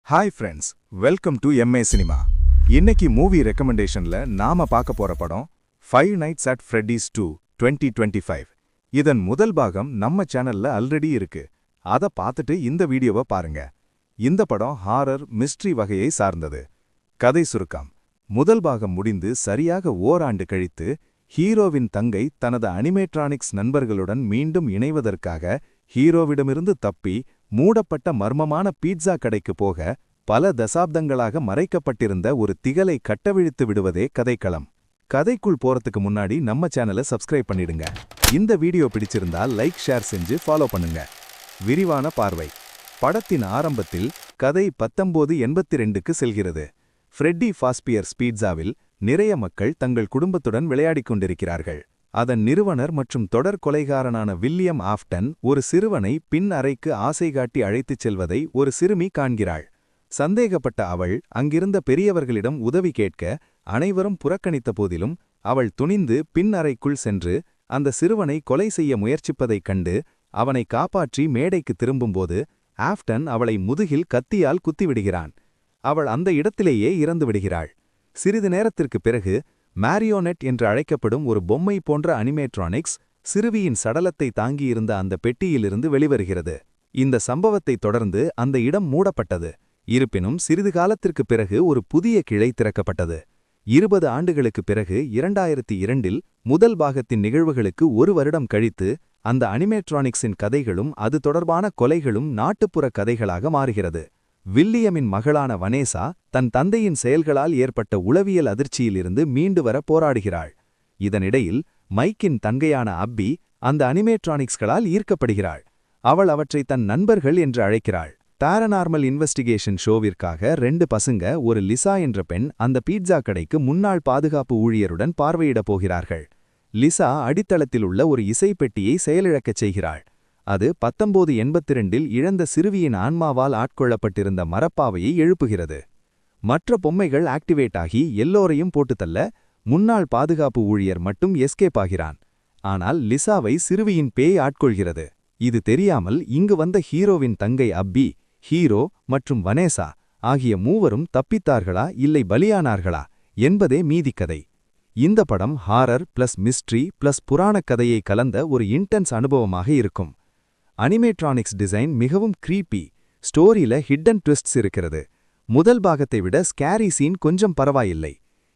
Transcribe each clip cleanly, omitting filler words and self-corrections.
Hi friends, welcome to MA cinema. இன்னைக்கு movie ரெக்கமெண்டேஷன்ல நாம பார்க்க போற படம் ஃபைவ் நைட்ஸ் அட் ஃப்ரெட்டிஸ் 2 2025. இதன் முதல் பாகம் நம்ம சேனல்ல ஆல்ரெடி இருக்கு. அத பார்த்துட்டு இந்த வீடியோவை பாருங்க. இந்த படம் ஹாரர் மிஸ்ட்ரி வகையை சார்ந்தது. கதை சுருக்கம்: முதல் பாகம் முடிந்து சரியாக ஓராண்டு கழித்து ஹீரோவின் தங்கை தனது அனிமேட்ரானிக்ஸ் நண்பர்களுடன் மீண்டும் இணைவதற்காக ஹீரோவிடமிருந்து தப்பி மூடப்பட்ட மர்மமான பீட்சா கடைக்கு போக பல தசாப்தங்களாக மறைக்கப்பட்டிருந்த ஒரு திகலை கட்டவிழ்த்து விடுவதே கதைக்களம். கதைக்குள் போறதுக்கு முன்னாடி நம்ம சேனலை சப்ஸ்கிரைப் பண்ணிடுங்க. இந்த வீடியோ பிடிச்சிருந்தா லைக் ஷேர் செஞ்சு ஃபாலோ பண்ணுங்க. விரிவான பார்வை: படத்தின் ஆரம்பத்தில் கதை 1982க்கு செல்கிறது. ஃப்ரெட்டி ஃபாஸ்பியர்ஸ் பீட்சாவில் நிறைய மக்கள் தங்கள் குடும்பத்துடன் விளையாடிக் கொண்டிருக்கிறார்கள். அதன் நிறுவனர் மற்றும் தொடர் கொலைகாரனான வில்லியம் ஆஃப்டன் ஒரு சிறுவனை பின் அறைக்கு ஆசை காட்டி அழைத்துச் செல்வதை ஒரு சிறுமி காண்கிறாள். சந்தேகப்பட்ட அவள் அங்கிருந்த பெரியவர்களிடம் உதவி கேட்க அனைவரும் புறக்கணித்த போதிலும் அவள் துணிந்து பின் அறைக்குள் சென்று அந்த சிறுவனை கொலை செய்ய முயற்சிப்பதைக் கண்டு அவனை காப்பாற்றி மேடைக்கு திரும்பும்போது ஆஃப்டன் அவளை முதுகில் கத்தியால் குத்திவிடுகிறான். அவள் அந்த இடத்திலேயே இறந்து விடுகிறாள். சிறிது நேரத்திற்குப் பிறகு மாரியோனெட் என்று அழைக்கப்படும் ஒரு பொம்மை போன்ற அனிமேட்ரானிக்ஸ் சிறுவியின் சடலத்தை தாங்கியிருந்த அந்த பெட்டியிலிருந்து வெளிவருகிறது. இந்த சம்பவத்தைத் தொடர்ந்து அந்த இடம் மூடப்பட்டது. இருப்பினும் சிறிது காலத்திற்குப் பிறகு ஒரு புதிய கிளை திறக்கப்பட்டது. 20 ஆண்டுகளுக்குப் பிறகு 2002இல் முதல் பாகத்தின் நிகழ்வுகளுக்கு ஒரு வருடம் கழித்து அந்த அனிமேட்ரானிக்ஸின் கதைகளும் அது தொடர்பான கொலைகளும் நாட்டுப்புற கதைகளாக மாறுகிறது. வில்லியமின் மகளான வனேசா தன் தந்தையின் செயல்களால் ஏற்பட்ட உளவியல் அதிர்ச்சியிலிருந்து மீண்டு வர போராடுகிறாள். இதனிடையில் மைக்கின் தங்கையான அப்பி அந்த அனிமேட்ரானிக்ஸ்களால் ஈர்க்கப்படுகிறாள். அவள் அவற்றை தன் நண்பர்கள் என்று அழைக்கிறாள். பாரநார்மல் இன்வெஸ்டிகேஷன் ஷோவிற்காக 2 பசங்க ஒரு லிசா என்ற பெண் அந்த பீட்சா கடைக்கு முன்னாள் பாதுகாப்பு ஊழியருடன் பார்வையிடப் போகிறார்கள். லிசா அடித்தளத்தில் உள்ள ஒரு இசைப்பெட்டியை செயலிழக்கச் செய்கிறாள். அது 1982இல் இழந்த சிறுவியின் ஆன்மாவால் ஆட்கொள்ளப்பட்டிருந்த மரப்பாவையை எழுப்புகிறது. மற்ற பொம்மைகள் ஆக்டிவேட் ஆகி எல்லோரையும் போட்டுத்தள்ள முன்னாள் பாதுகாப்பு ஊழியர் மட்டும் எஸ்கேப் ஆகிறான். ஆனால் லிசாவை சிறுவியின் பேய் ஆட்கொள்கிறது. இது தெரியாமல் இங்கு வந்த ஹீரோவின் தங்கை அப்பி, ஹீரோ மற்றும் வனேசா ஆகிய மூவரும் தப்பித்தார்களா இல்லை பலியானார்களா என்பதே மீதிக்கதை. இந்த படம் ஹாரர் பிளஸ் மிஸ்ட்ரி பிளஸ் புராணக் கதையை கலந்த ஒரு இன்டென்ஸ் அனுபவமாக இருக்கும். அனிமேட்ரானிக்ஸ் டிசைன் மிகவும் க்ரீப்பி. ஸ்டோரியில ஹிட்டன் ட்விஸ்ட்ஸ் இருக்கிறது. முதல் பாகத்தை விட ஸ்கேரி சீன் கொஞ்சம் பரவாயில்லை.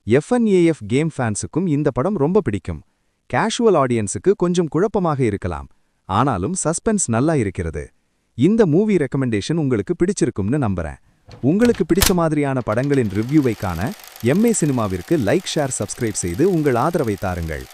FNAF கேம் ஃபேன்ஸுக்கும் இந்த படம் ரொம்ப பிடிக்கும். கேஷுவல் ஆடியன்ஸுக்கு கொஞ்சம் குழப்பமாக இருக்கலாம். ஆனாலும் சஸ்பென்ஸ் நல்லா இருக்கிறது. இந்த மூவி ரெக்கமெண்டேஷன் உங்களுக்கு பிடிச்சிருக்கும்னு நம்புறேன். உங்களுக்கு பிடிச்ச மாதிரியான படங்களின் ரிவ்யூவை காண எம்ஏ சினிமாவிற்கு லைக் ஷேர் சப்ஸ்கிரைப் செய்து உங்கள் ஆதரவை தாருங்கள்.